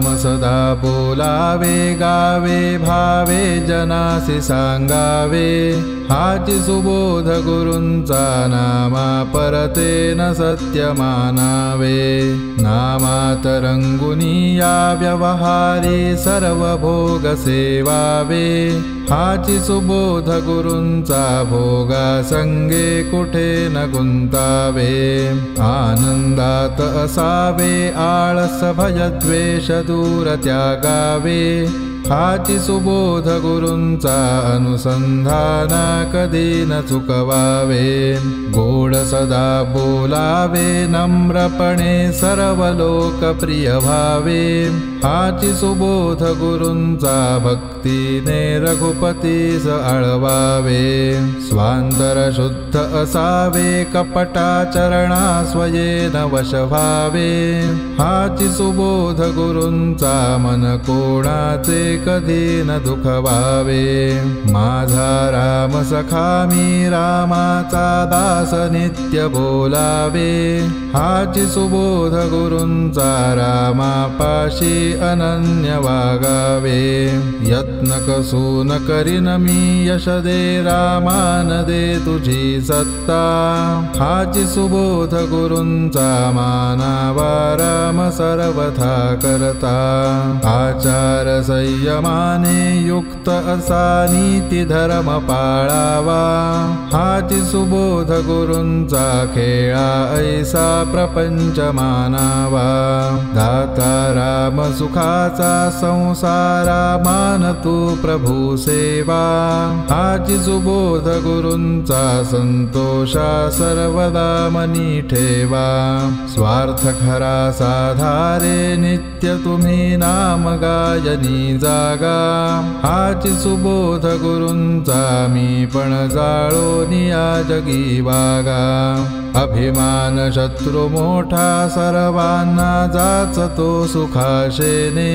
नाम सदा बोलावे गावे भावे जनासी सांगावे हाची सुबोध गुरूंचा नामा परते न सत्य मानावे नामात रंगुनी या व्यवहारी सर्व भोग सेवावे हाची सुबोध गुरूंचा भोगा संगे कुठे न गुंतावे आनंदात असावे आळस भयद्वेष दूर त्यागावे हाची सुबोध गुरूंचा अनुसंधाना कधी न चुकवावे गोड सदा बोलावे नम्रपणे सर्व लोकप्रिय भावे हाची सुबोध गुरूंचा भक्तीने रघुपतीस आळवावे स्वांतर शुद्ध असावे कपटाचरणा स्वयेन वश व्हावे हाची सुबोध गुरूंचा मन कोणाचे कधी न दुखवावे माझा राम सखा मी रामाचा दास नित्य बोलावे हाची सुबोध गुरूंचा रामापाशी अनन्य वागावे यत्न कसून करीन मी यश दे रामान दे तुझी सत्ता हाची सुबोध गुरूंचा मानावा राम सर्वथा करता आचार संयमाने युक्त असा नीती धर्म पाळावा हाची सुबोध गुरूंचा खेळा ऐसा प्रपंच मानावा दाता राम सुखाचा संसारा मान तू प्रभू सेवा हाची सुबोध गुरूंचा संतोषा सर्वदा मनी ठेवा स्वार्थ खरा साधारे नित्य तुम्ही नाम गायनी जागा हाची सुबोध गुरूंचा मी पण जाळोनी या जगी वागा अभिमान शत्रु मोठा सर्वांना जाचतो सुखाशेने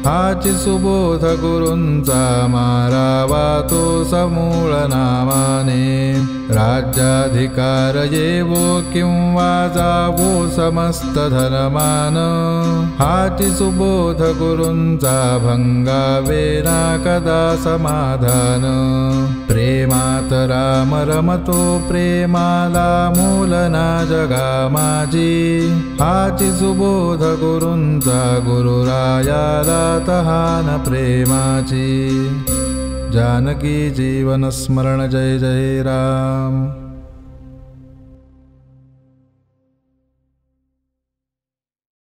हाची सुबोध गुरूंचा मारावा तो समूळ नामाने राज्याधिकार येवो किंवा जावो समस्त धनमान हाची सुबोध गुरूंचा भंगावे ना कदा समाधान प्रेमात राम रमतो प्रेमाला मूल ना जगा माझी हाची सुबोध गुरूंचा गुरुरायाला तहान प्रेमाची जानकी जीवन स्मरण जय जय राम।